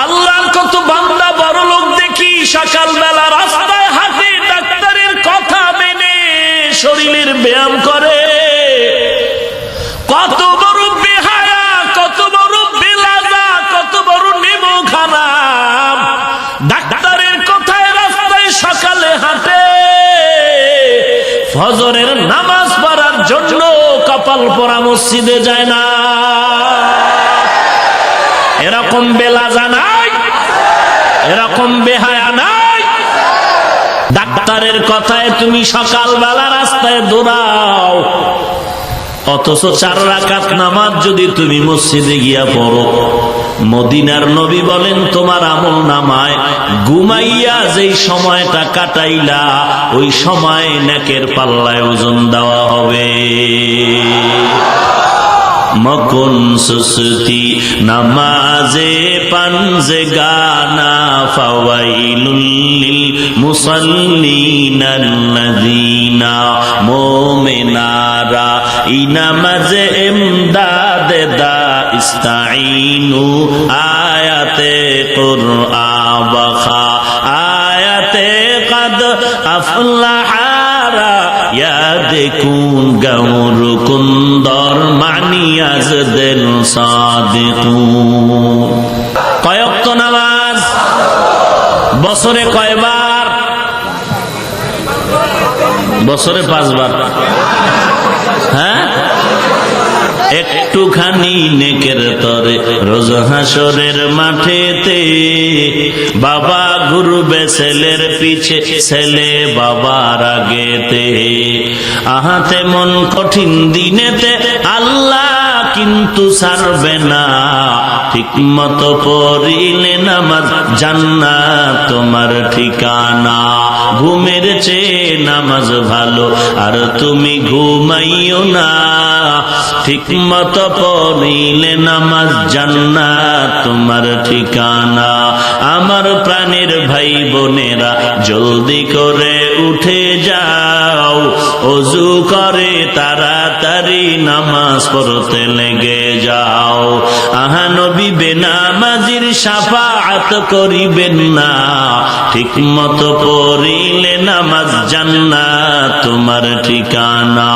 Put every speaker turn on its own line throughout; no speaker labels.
আল্লাহর কত বান্দা বড় লোক দেখি সকালবেলা রাস্তায় হাঁটে, ডাক্তারের কথা মেনে শরীরের ব্যায়াম করে। কত বড় বেহায়া, কত বড় বেলাজা, কত বড় নেমোখানা, ডাক্তারের কথায় রাস্তায় সকালে হাঁটে। ফজরের নামাজ পড়ার জন্য কপাল পরা মসজিদে যায় না। এরকম বেলাজা নাই, এরকম বেহায়া নাই। ডাক্তারের কথায় তুমি সকালবেলা রাস্তায় দৌড়াও, অথচ 4 রাকাত নামাজ যদি তুমি মসজিদে গিয়া পড়ো, মদিনার নবী বলেন তোমার আমল নামায় ঘুমাইয়া যেই সময়টা কাটাইলা ওই সময় নেকের পাল্লায় ওজন দেওয়া হবে। মকুন সুস্তি নামাজে পানজে গানা ফাওয়াইলুল লিল মুসাল্লিনাল্লাযিনা মুমিনারা ই নামাজে ইমদাদে দা ইস্তাইনু আয়াতে কুরআন বাখা আয়াতে কদ আফলাহারা দেখুন গৌর কুন্দর মানিয়াজ দিল সাদিকুন। কয়ক্ত নামাজ বছরে কয়বার? বছরে 5 বার। হ্যাঁ, একটুখানি নেকের তরে রোজ হাসরের মাঠেতে বাবা ঘুরবে ছেলের পিছে, ছেলে বাবার আগেতে। আহাতে মন কঠিন দিনেতে আল্লাহ কিন্তু ছাড়বে না, ঠিক মতো পড়িলে নামাজ জান্নাত তোমার ঠিকানা। ঘুমের চেয়ে নামাজ ভালো আর তুমি ঘুমাইও না, ঠিক মতো পড়িলে নামাজ জান্নাত তোমার ঠিকানা। আমার প্রাণের ভাই বোনেরা জলদি করে উঠে যাও, ওযু করে তাড়াতাড়ি নামাজ পড়তে লেগে যাও। আহা নবী বেনামাজির শাফাআত করিবেন না, ঠিক মতো পড়িলে নামাজ জান্নাত তোমার ঠিকানা।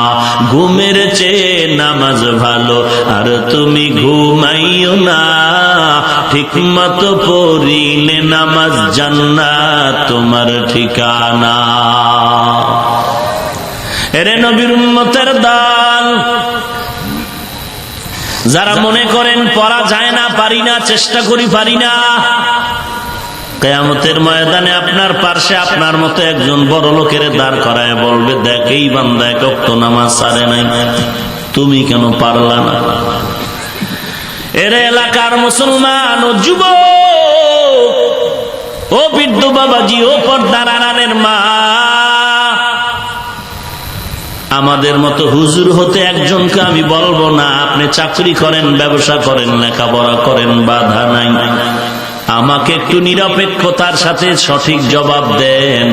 ঘুমের চেয়ে নামাজ ভালো আর তুমি ঘুমাইও না, ঠিক মতো পড়িলে নামাজ জান্নাত তোমার ঠিকানা। এরে নবীর উম্মতের দল, যারা মনে করেন পড়া যায় না, পারি না, চেষ্টা করি পারি না, কিয়ামতের ময়দানে আপনার পাশে আপনার মতো একজন বড় লোকের দাঁড় করায় বলবে, দেখ এই বান্দা 1 ওয়াক্ত নামাজ ছাড়ে নাই, তুমি কেন পারলা না? এর এলাকার মুসলমান ও যুবক, ও বৃদ্ধ বাবাজি, ও পর্দার আড়ালের মা, আমাদের মতো হুজুর হতে একজনকে আমি বলবো না আপনি চাকরি করেন, ব্যবসা করেন, লেখাপড়া করেন, বাধা নাই। আমাকে একটু নিরপেক্ষতার সাথে সঠিক জবাব দেন।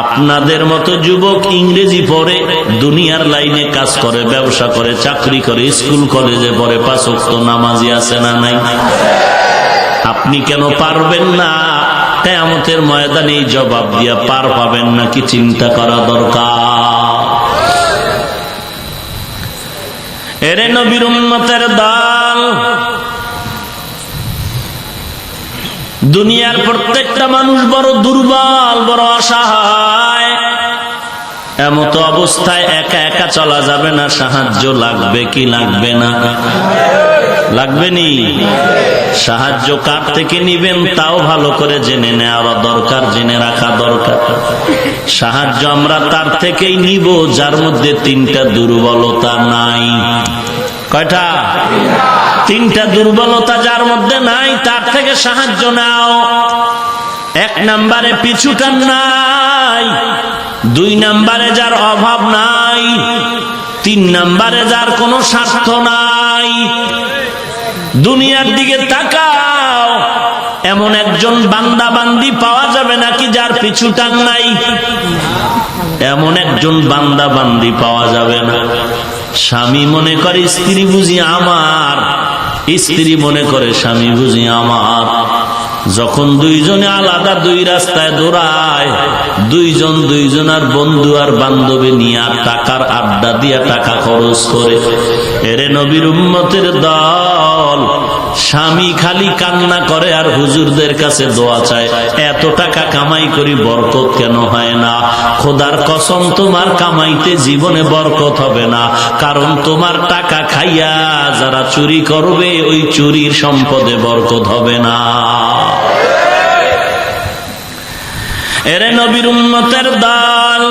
আপনাদের মতো যুবক ইংরেজি পড়ে, দুনিয়ার লাইনে কাজ করে, ব্যবসা করে, চাকরি করে, স্কুল কলেজে পড়ে, 5 ওয়াক্ত নামাজি আছে না নাই? আপনি কেন পারবেন না? কিয়ামতের ময়দানে জবাব দিয়া পার পাবেন নাকি চিন্তা করা দরকার। এরে নবীর উম্মতের দল, দুনিয়ার প্রত্যেকটা মানুষ বড় দুর্বল, বড় অসহায়। এমত অবস্থায় একা একা চলা যাবে না, সাহায্য লাগবে কি লাগবে না? লাগবে নি? সাহায্য কার থেকে নিবেন তাও ভালো করে জেনে নেওয়া দরকার, জেনে রাখা দরকার। সাহায্য আমরা তার থেকেই নিব যার মধ্যে 3টা দুর্বলতা নাই। কয়টা? 3টা দুর্বলতা যার মধ্যে নাই তার থেকে সাহায্য নাও। 1 নম্বরে পিছুটান নাই, 2 নম্বরে যার অভাব নাই, 3 নম্বরে যার কোনো স্বার্থ নাই। দুনিয়ার দিকে তাকাও, এমন একজন বান্দা বান্দি পাওয়া যাবে নাকি যার পিছুটান নাই? এমন একজন বান্দা বান্দি পাওয়া যাবে না। স্বামী মনে করে স্ত্রী বুঝি আমার, স্ত্রী মনে করে স্বামী বুঝি আমার। যখন দুইজনে আলাদা দুই রাস্তায় দৌড়ায়, দুইজন দুইজনের বন্ধু আর বান্ধবী নিয়ে টাকার আড্ডা দিয়া টাকা খরচ করে। এরে নবীর উম্মতের দল, স্বামী খালি কান্না করে আর হুজুরদের কাছে দোয়া চায়, এত টাকা কামাই করি বরকত কেন হয় না? খোদার কসম, তোমার কামাইতে জীবনে বরকত হবে না, কারণ তোমার টাকা খাইয়া যারা চুরি করবে ওই চুরির সম্পদে বরকত হবে না। এরে নবীর উম্মতের দল,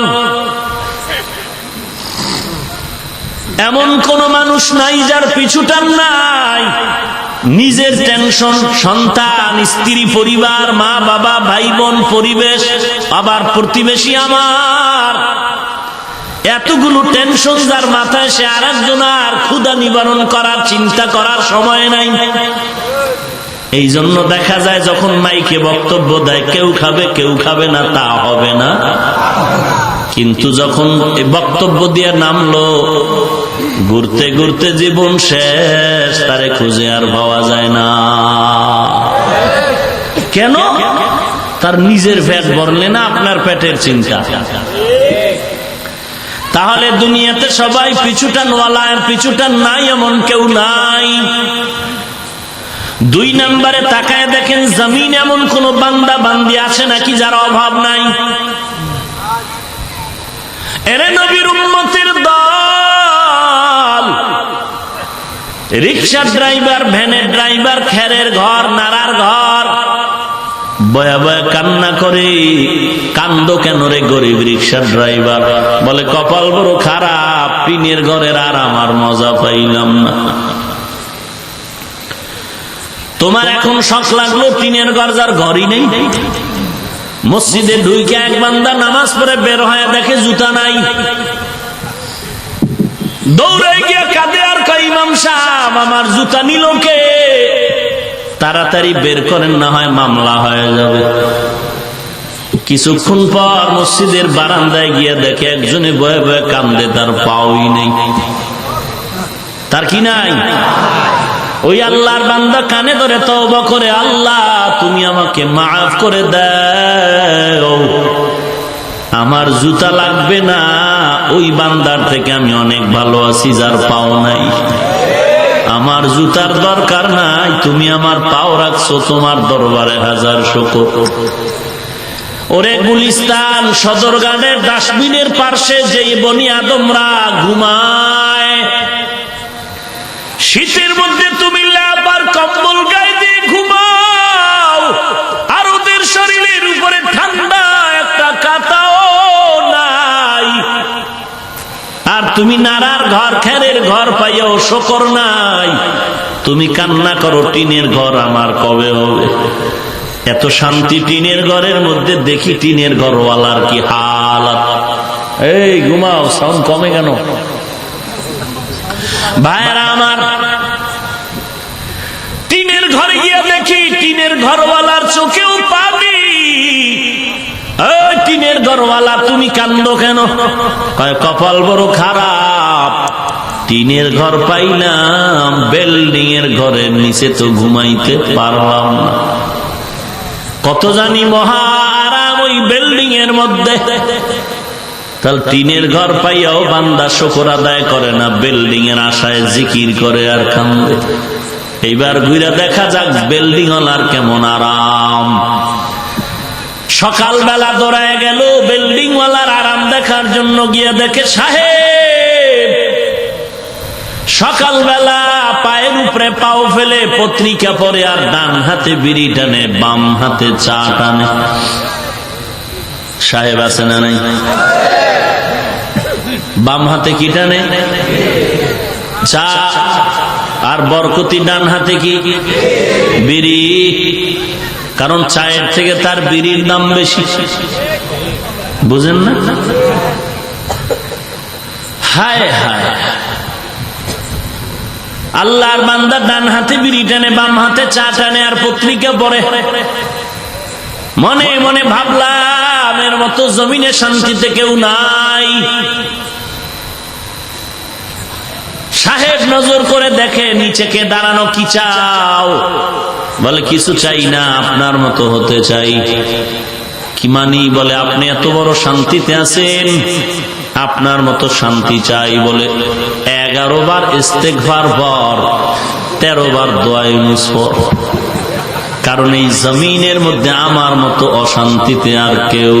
এমন কোন মানুষ নাই যার পিছুটান নাই। নিজের টেনশন, সন্তান, স্ত্রী, পরিবার, মা বাবা, ভাই বোন, পরিবেশ, আবার প্রতিবেশী আমার, এতগুলো টেনশন যার মাথায়, সে আর একজনের ক্ষুধা নিবারণ করার চিন্তা করার সময় নাই। এই জন্য দেখা যায় যখন মাইকে বক্তব্য দেয়, কেউ খাবে কেউ খাবে না তা হবে না, কিন্তু যখন এই বক্তব্য দিয়ে নামলো, ঘুরতে ঘুরতে জীবন শেষ, তারে খুঁজে আর পাওয়া যায় না। কেন? তার নিজের পেট ভরলে না আপনার পেটের চিন্তা। তাহলে দুনিয়াতে সবাই পিছুটানওয়ালা, আর পিছুটান নাই এমন কেউ নাই। দুই নম্বরে তাকায় দেখেন, জমিন এমন কোন বান্দা বান্দি আছে নাকি যার অভাব নাই? এরে নবীর উম্মতের দল, রিক্সা ড্রাইভার, ভ্যানের ড্রাইভার, খেরের ঘর, নাড়ার ঘর, বয়া বয়া কান্না করে। কান্দ কেন রে গরিব রিক্সার ড্রাইভার? বলে কপাল বড় খারাপ, টিনের ঘরের আর আমার মজা পাইলাম না। তোমার এখন শখ লাগলো টিনের ঘর, যার ঘরই নেই। মসজিদে ঢুইকে এক বান্দা নামাজ পড়ে বের হয়ে দেখে জুতা নাই, দৌড়ে গিয়ে কাঁদে আর কয়, ইমাম সাহেব আমার জুতা নিল কে? তাড়াতাড়ি বের করেন, না হয় মামলা হয়ে যাবে। কিছুক্ষণ পর মসজিদের বারান্দায় গিয়ে দেখে একজনে বয়ে বয়ে কান্দে, তার পাওই নেই। তার কি নাই? ওই আল্লাহর বান্দা কানে ধরে তওবা করে, আল্লাহ তুমি আমাকে মাফ করে দাও, আমার জুতা লাগবে না। ওই বান্দার থেকে আমি অনেক ভালো আছি যার পাও নাই। আমার জুতার দরকার নাই, তুমি আমার পাও রাখছো, তোমার দরবারে হাজার শুকর। ওরে গুলিস্তান সদরঘাটের ডাস্টবিনের পাশে যে বনি আদমরা ঘুমায়, শীতের মধ্যে তুমি ল্যাপ আর কম্বল গায়ে দিয়ে ঘুমাও, আর ওদের শরীরের উপরে ঠান্ডা একটা কাঁথাও নাই। আর তুমি নাড়ার ঘর, খেরের ঘর পাইয়াও শকর নাই। তুমি কান্না করো টিনের ঘর আমার কবে হবে। এত শান্তি টিনের ঘরের মধ্যে, দেখি টিনের ঘরওয়ালার কি হালাত। এই ঘুমাও, সাউন্ড কমে কেন? ভাইরা আমার, টিনের ঘরে গিয়ে দেখি টিনের ঘরওয়ালার চোখেও পানি। টিনের ঘরওয়ালা তুমি কান্দো কেন? কপাল বড় খারাপ, টিনের ঘর পাইলাম, বিল্ডিং এর ঘরের নিচে তো ঘুমাইতে পারলাম না। কত জানি মহা আরাম ওই বিল্ডিং এর মধ্যে। তাহলে টিনের ঘর পাইয়াও বান্দা শুকর আদায় করে না, বিল্ডিং এর আশায় জিকির করে আর কান্দে। এইবার ঘুরে দেখা যাক বিল্ডিং ওয়ালার কেমন আরাম। সকালবেলা দৌড়ায় গেল বিল্ডিং ওয়ালার আরাম দেখার জন্য, গিয়ে দেখে সাহেব সকালবেলা পায়ের উপরে পাও ফেলে পত্রিকা পড়ে, আর ডান হাতে বিড়ি টানে, বাম হাতে চা টানে। সাহেব আছে না নাই? বাম হাতে কি টানে? চা। আর বরকতি ডান হাতে কি? বিড়ি। কারণ চায়ের থেকে তার বিড়ির দাম বেশি, বুঝেন না? হায় হায়, আল্লাহর বান্দা ডান হাতে বিড়ি টানে, বাম হাতে চা টানে, আর পত্রিকা পড়ে। মনে মনে ভাবলাম, এর মতো জমিনে শান্তিতে কেউ নাই। সাহেব নজর করে দেখে নিচে কে দাঁড়ানো, কি চাও? বলে কিছু চাই না, আপনার মতো হতে চাই। কি মানি? বলে আপনি এত বড় শান্তিতে আছেন, আপনার মতো শান্তি চাই। বলে 11 বার ইস্তেগফার পর 13 বার দোয়া ইউনুস পর। কারণ এই জমিনের মধ্যে আমার মতো অশান্তিতে আর কেউ।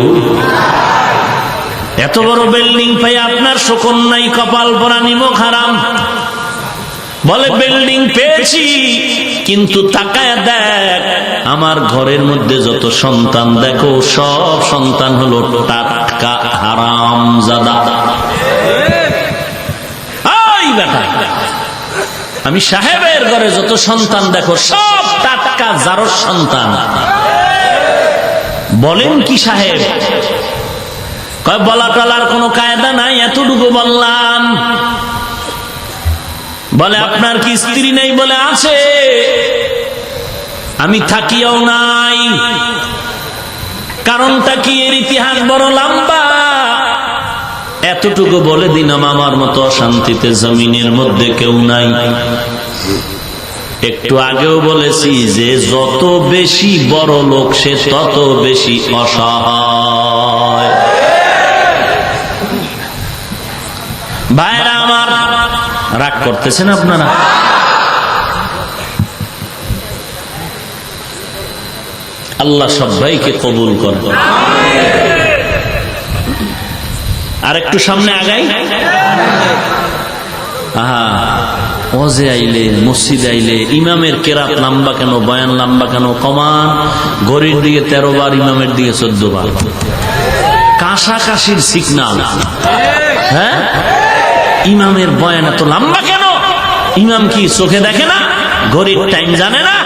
এত বড় বিল্ডিং পাই আপনার শোকন নাই, কপাল পরা নিমক হারাম। বলে বিল্ডিং পেয়েছি, কিন্তু তাকায় দেখ আমার ঘরের মধ্যে যত সন্তান দেখো সব সন্তান হলো টাটকা হারামজাদা। এই বেটা, আমি সাহেবের ঘরে যত সন্তান দেখো সব টাটকা জারর সন্তান। বলেন কি সাহেব? কয় বলা টলার কোনো কায়দা নাই, এতটুকু বললাম। বলে আপনার কি স্ত্রী নেই? বলে আছে, আমি থাকিও নাই। কারণটা কি? এর ইতিহাস বড় লম্বা। এতটুকু বলে দিলাম, আমার মতো অশান্তিতে জমিনের মধ্যে কেউ নাই। একটু আগেও বলেছি যে যত বেশি বড় লোক সে তত বেশি অসহায়। ভাইরা আমার, রাগ করতেছেন আপনারা? আল্লাহ সবাইকে কবুল করেন। আর একটু সামনে আগাই। ওয়াজে আইলে, মসজিদ আইলে ইমামের কেরাত লম্বা কেন, বয়ান লম্বা কেন? কমান। ঘড়ির দিকে 13 বার, ইমামের দিকে 14 বার। কাশাকাশির সিগনাল। হ্যাঁ, ইমামের বয়ান এত লম্বা কেন? ইমাম কি চোখে দেখে না? ঘড়ির টাইম জানে না?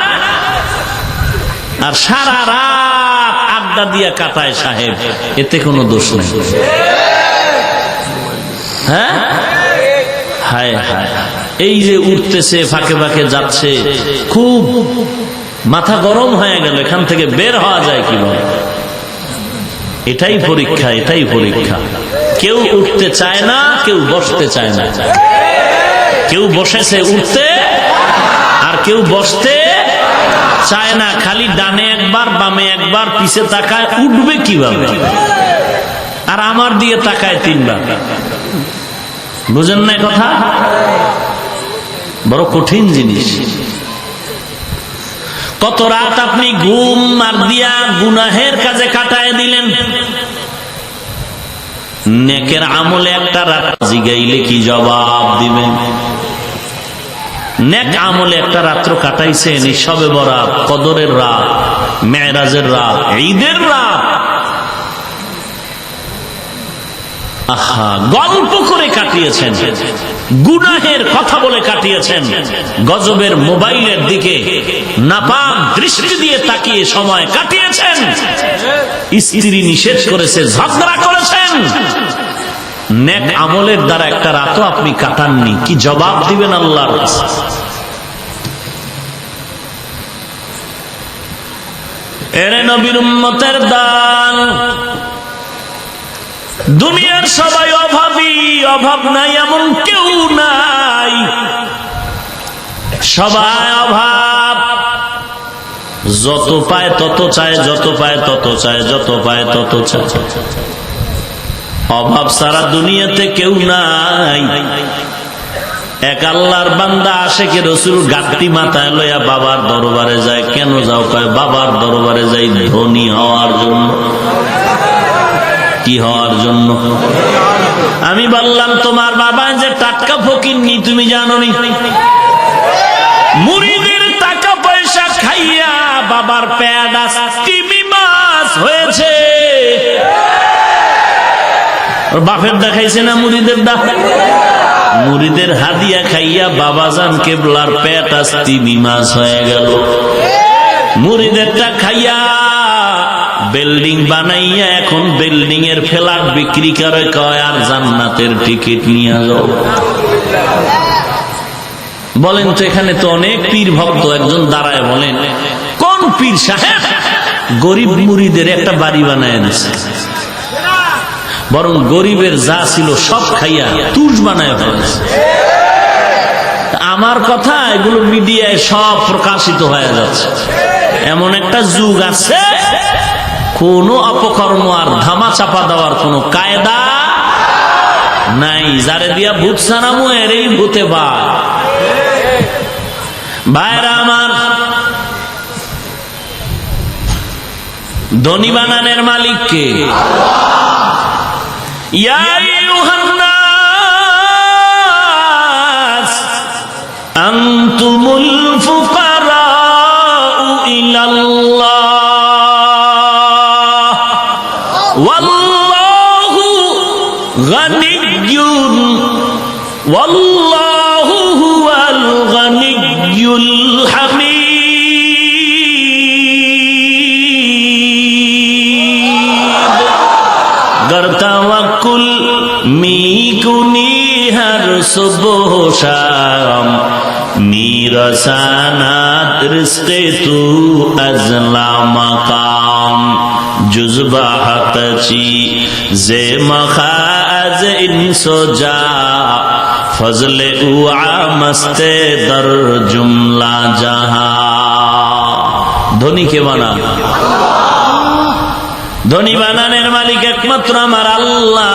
আর সারা রাত আড্ডা দিয়া কাটায় সাহেব, এতে কোনো দোষ নেই। হ্যাঁ, হায় হায়, এই যে উঠতেছে ফাঁকে ফাঁকে যাচ্ছে, খুব মাথা গরম হয়ে গেল। এখান থেকে বের হওয়া যায় কিভাবে? এটাই পরীক্ষা, এটাই পরীক্ষা। কেউ উঠতে চায় না, কেউ বসতে চায় না। কেউ বসেছে উঠতে, আর কেউ বসতে চায় না। খালি ডানে একবার, বামে একবার, পিছে তাকায়। উঠবে কিভাবে? আর আমার দিয়ে তাকায় 3 বার। বুঝেন না কথা? বড় কঠিন জিনিস। কত রাত আপনি ঘুম মার দিয়া গুনাহের কাজে কাটায় দিলেন। নেকের আমলে একটা রাত জিগাইলে কি জবাব দিবেন? নেক আমলে একটা রাত্র কাটাইছেন, শবে বরাত, কদরের রাত, মেরাজের রাত, ঈদের রাত। আহা, গল্প করে কাটিয়েছেন, গুনাহের কথা বলে কাটিয়েছেন, গজবের মোবাইলের দিকে নাপাক দৃষ্টি দিয়ে তাকিয়ে সময় কাটিয়েছেন, স্ত্রী নিষেধ করেছে, ঝগড়া করেছেন। নেক আমলের দ্বারা একটা রাতও আপনি কাটাননি, কি জবাব দিবেন আল্লাহর কাছে? এরে নবীর উম্মতের দান, দুনিয়ার সবাই অভাবী, অভাব নাই এমন কেউ নাই। সবাই অভাব, যত পায় তত চায়, যত পায় তত চায়, যত পায় তত চায়। অভাব সারা দুনিয়াতে কেউ নাই। এক আল্লাহর বান্দা আশিকে রাসূল গাঁটটি মাথায় লইয়া বাবার দরবারে যায়। কেন যাও? কয় বাবার দরবারে যাই ধনী হওয়ার জন্য। কি হওয়ার জন্য? আমি বললাম তোমার বাবা যে টাটকা ফকিন্নি, তুমি জানো নি? মুরিদের টাকা পয়সা খাইয়া বাবার পেট তিমি মাছ হয়েছে। বাপের দেখাইছে না মুরিদের দা? মুরিদের হাদিয়া খাইয়া বাবাজান কেবলার পেট তিমি মাছ হয়ে গেল। মুরিদেরটা খাইয়া বিল্ডিং বানাইয়া এখন বিল্ডিং এর ফ্ল্যাট বিক্রি করে, কয় আর জান্নাতের টিকিট নিয়ে যাও। বলেন তো, এখানে তো অনেক পীর ভক্ত। একজন দাঁড়ায় বলেন, কোন পীর সাহেব গরিব মুরিদের একটা বাড়ি বানায় দিচ্ছে, বরং গরিবের যা ছিল সব খাইয়া তুষ বানায় ফেলেছে। আমার কথা এগুলো মিডিয়ায় সব প্রকাশিত হয়ে যাচ্ছে। এমন একটা যুগ আছে, কোন অপকর্ম আর ধামা চাপা দেওয়ার কোন কায়দা নাই। যারে দিয়া ভূত সানামু এরই ভূতে ভাইরা আমার, ধনী বানানের মালিক কে? ইয়া আইয়ুহান নাস আনতুমুল ফুকারাউ ইলাল্লাহ ওয়াল্লাহু গানিয়্যুন ওয়াল্লাহু হুয়াল গানিয়্যুল হামিদ। तवक्कुल मी कुनी हर सुबह शाम मेरा सनात रिश्ते तू अजला मकाम जुज़बा हक़ची ज़े मखाज़ इंसो जा फज़ले उआ मस्ते दर जुमला जहां। धोनी के बना ধনী বানানের মালিক একমাত্র আমার আল্লাহ।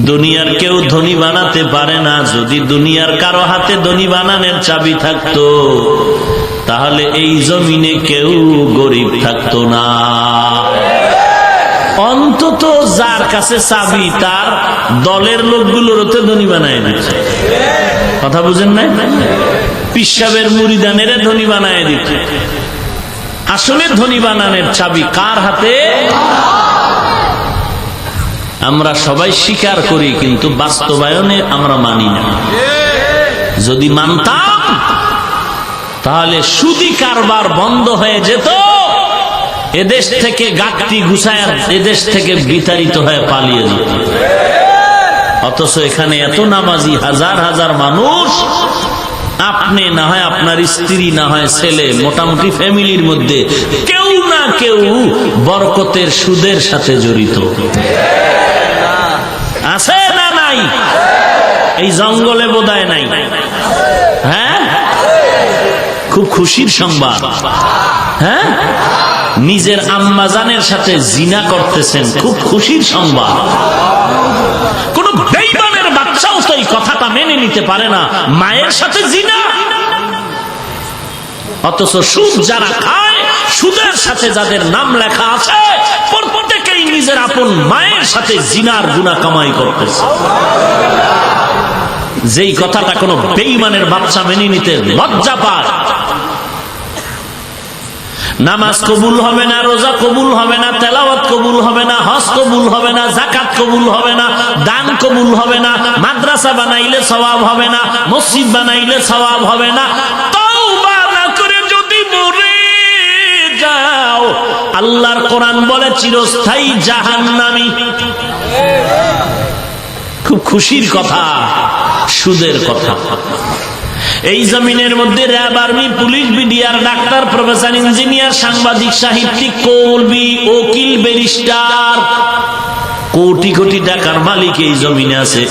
দুনিয়ার কেউ ধনী বানাতে পারে না। যদি দুনিয়ার কারো হাতে ধনী বানানোর চাবি থাকতো তাহলে এই জমিনে কেউ গরিব থাকতো না। অন্তত যার কাছে চাবি তার দলের লোকগুলোর তো ধনী বানায় দিচ্ছে। কথা বুঝেন না? পিসাবের মুরিদানের ধনী বানায় দিচ্ছে। আসলে ধনী বানানোর চাবি কার হাতে? আমরা সবাই স্বীকার করি, কিন্তু বাস্তবায়নে আমরা মানি না। যদি মানতাম তাহলে সুদি কারবার বন্ধ হয়ে যেত, এদেশ থেকে গাঁটটি গুছায় এদেশ থেকে বিতাড়িত হয়ে পালিয়ে যেত। অথচ এখানে এত নামাজি হাজার হাজার মানুষ, আপনি না হয় আপনার স্ত্রী না হয় ছেলে, মোটামুটি ফ্যামিলির মধ্যে কেউ না কেউ বরকতের সুদের সাথে জড়িত আছে না নাই? এই জঙ্গলে বোধহয় নাই। হ্যাঁ, খুব খুশির সংবাদ। হ্যাঁ, নিজের আম্মাজানের সাথে জিনা করতেছেন, খুব খুশির সংবাদ। কোন বেঈমানের বাচ্চাও তো এই কথাটা মেনে নিতে পারে না, মায়ের সাথে জিনা। অথচ সুদ যারা খায়, সুদের সাথে যাদের নাম লেখা আছে, প্রত্যেকেই নিজের আপন মায়ের সাথে জিনার গুনাহ কামাই করতেছে। যেই কথাটা কোন বেঈমানের বাচ্চা মেনে নিতে লজ্জা পায়। নামাজ কবুল হবে না, রোজা কবুল হবে না, তেলাওয়াত কবুল হবে না, হজ কবুল হবে না, যাকাত কবুল হবে না, দান কবুল হবে না, মাদ্রাসা বানাইলে সওয়াব হবে না, মসজিদ বানাইলে সওয়াব হবে না। তওবা না করে যদি মরে যাও, আল্লাহর কোরআন বলে চিরস্থায়ী জাহান্নামী। খুব খুশির কথা, সুদের কথা। এই জমিনের মধ্যে RAB, army, police, BDR, doctor, professor, engineer, সাংবাদিক, সাহিত্যিক, কৌলবি, উকিল, ব্যারিস্টার, কোটি কোটি টাকার মালিক এই জমিনে আছে।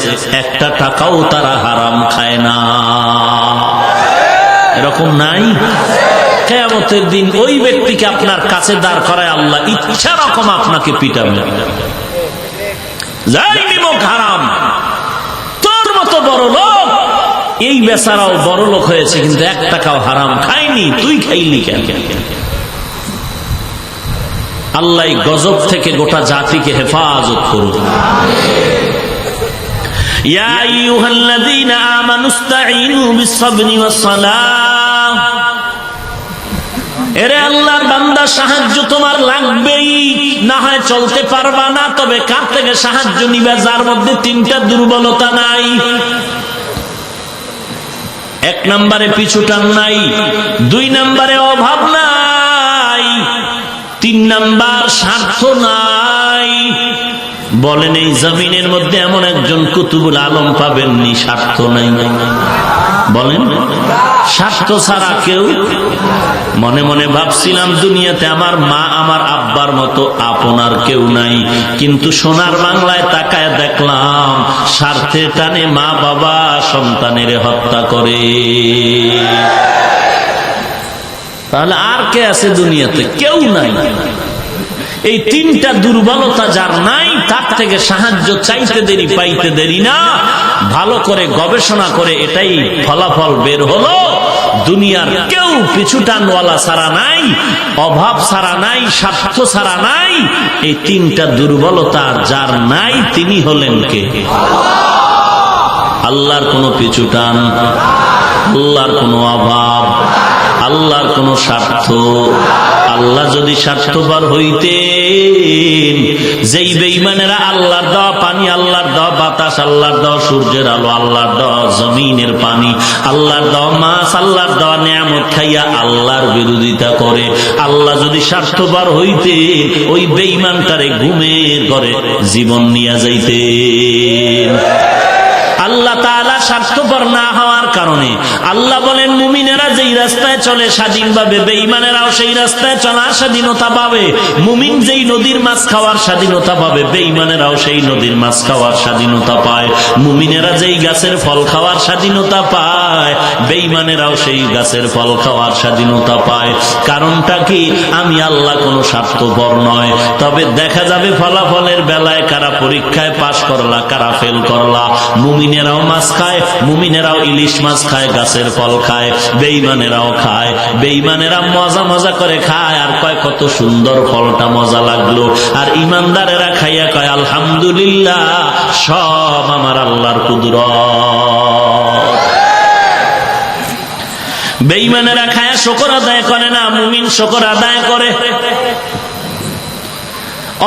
একটা টাকাও তারা হারাম খায় না। এরকম নাই? কিয়ামতের দিন ওই ব্যক্তিকে আপনার কাছে দাঁড় করায় আল্লাহ ইচ্ছা রকম আপনাকে পিটাবে। যাইনি মুখ হারাম, তোর মতো বড় লোক এই বেচারাও বড় লোক হয়েছে, কিন্তু এক টাকাও হারাম খায়নি, তুই খাইলি কেন? আল্লাহ গজব থেকে গোটা জাতিকে হেফাজত করুন। ইয়া আইয়ুহাল্লাযীনা আমানুস্তাঈনু বিস-সাবরি ওয়াস-সালাহ। এরে আল্লাহর বান্দা, সাহায্য তোমার লাগবেই, না হয় চলতে পারবা না। তবে কার থেকে সাহায্য নিবে? যার মধ্যে তিনটা দুর্বলতা নাই। এক নম্বরে পিছুটান নাই, দুই নম্বরে অভাব নাই, তিন নাম্বার স্বার্থ নাই। বলেন এই জমিনের মধ্যে এমন একজন কুতুবুল আলম পাবেননি স্বার্থ নাই? বলেন, স্বার্থ ছাড়া কেউ। মনে মনে ভাবছিলাম দুনিয়াতে আমার মা আমার আব্বার মতো আপনার কেউ নাই, কিন্তু সোনার বাংলায় তাকায় দেখলাম স্বার্থের টানে মা বাবা সন্তানের হত্যা করে। তাহলে আর কে আছে দুনিয়াতে? কেউ নাই। এই তিনটা দুর্বলতা যার নাই, তার থেকে সাহায্য চাইতে দেরি পাইতে দেরি না। ভালো করে গবেষণা করে এটাই ফলাফল বের হলো, দুনিয়ার কেউ পিছু টানওয়ালা ছাড়া নাই, অভাব ছাড়া নাই, স্বার্থ ছাড়া নাই। এই তিনটা দুর্বলতা যার নাই তিনি হলেন কে? আল্লাহর কোনো পিছু টান, আল্লাহর কোনো অভাব, আল্লাহর কোনো স্বার্থ। আল্লাহ যদি স্বার্থপর হইতেন, যেই বেঈমানেরা আল্লাহর দেওয়া পানি, আল্লাহর দেওয়া বাতাস, আল্লাহর দেওয়া সূর্যের আলো, আল্লাহর দেওয়া জমিনের পানি, আল্লাহর দেওয়া মাছ, আল্লাহর দেওয়া নিয়ামত খাইয়া আল্লাহর বিরোধিতা করে, আল্লাহ যদি স্বার্থপর হইতেন, ওই বেঈমানটারে ঘুমের ঘরে জীবন নিয়ে যাইতেন। আল্লাহ তাআলা স্বার্থপর না হওয়ার কারণে আল্লাহ বলেন, মুমিনেরা যেই রাস্তায় চলে স্বাধীনভাবে, বেঈমানেরাও সেই রাস্তায় চলার স্বাধীনতা পাবে। মুমিন যেই নদীর মাছ খাওয়ার স্বাধীনতা পাবে, বেঈমানেরাও সেই নদীর মাছ খাওয়ার স্বাধীনতা পায়। মুমিনেরা যেই গাছের ফল খাওয়ার স্বাধীনতা পায়, বেঈমানেরাও সেই গাছের ফল খাওয়ার স্বাধীনতা পায়। কারণটা কি? আমি আল্লাহ কোনো স্বার্থপর নয়। তবে দেখা যাবে ফলাফলের বেলায় কারা পরীক্ষায় পাশ করলা, কারা ফেল করলা। মুমিনেরাও মাছ খায়, মুমিনেরাও ইলিশ মাছ খায়, গাছের ফল খায়, বেঈমানেরাও খায়। বেঈমানেরা মজা মজা করে খায় আর কয় কত সুন্দর, ফলটা মজা লাগলো। আর ইমানদারেরা খাইয়া কয় আলহামদুলিল্লাহ, সব আমার আল্লাহর কুদরত। বেঈমানেরা খায়া শুকর আদায় করে না, মুমিন শুকর আদায় করে।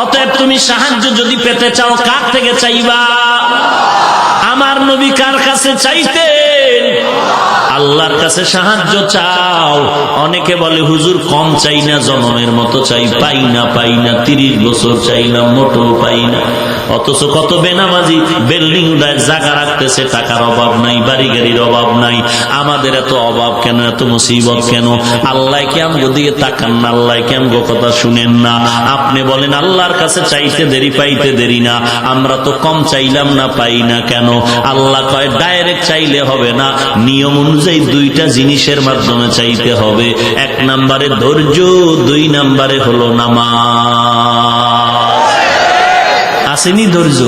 অতএব তুমি সাহায্য যদি পেতে চাও, কার থেকে চাইবা? আমার নবী কার কাছে চাইতেন? আল্লাহর কাছে সাহায্য চাও। অনেকে বলে হুজুর কম চাই না, জনমের মতো চাই, পাই না 30 বছর চাই না, মোটেও পাই না। অথচ কত বেনামাজি বিল্ডিং উড়ায় জায়গা রাখতেছে, টাকার অভাব নাই, বাড়ি গাড়ির অভাব নাই। আমাদের এত অভাব কেন, এত মুসিবত কেন? আল্লাহ কি আমগো দিকে তাকান না? আল্লাহ কি আমগো কথা শুনেন না? আপনি বলেন আল্লাহর কাছে চাইতে দেরি পাইতে দেরি না, আমরা তো কম চাইলাম না, পাই না কেন? আল্লাহ কয় ডাইরেক্ট চাইলে হবে না, নিয়ম অনুযায়ী দুইটা জিনিসের মাধ্যমে চাইতে হবে। 1 নম্বরে ধৈর্য, 2 নম্বরে হলো নামাজ। আসেনি ধৈর্য?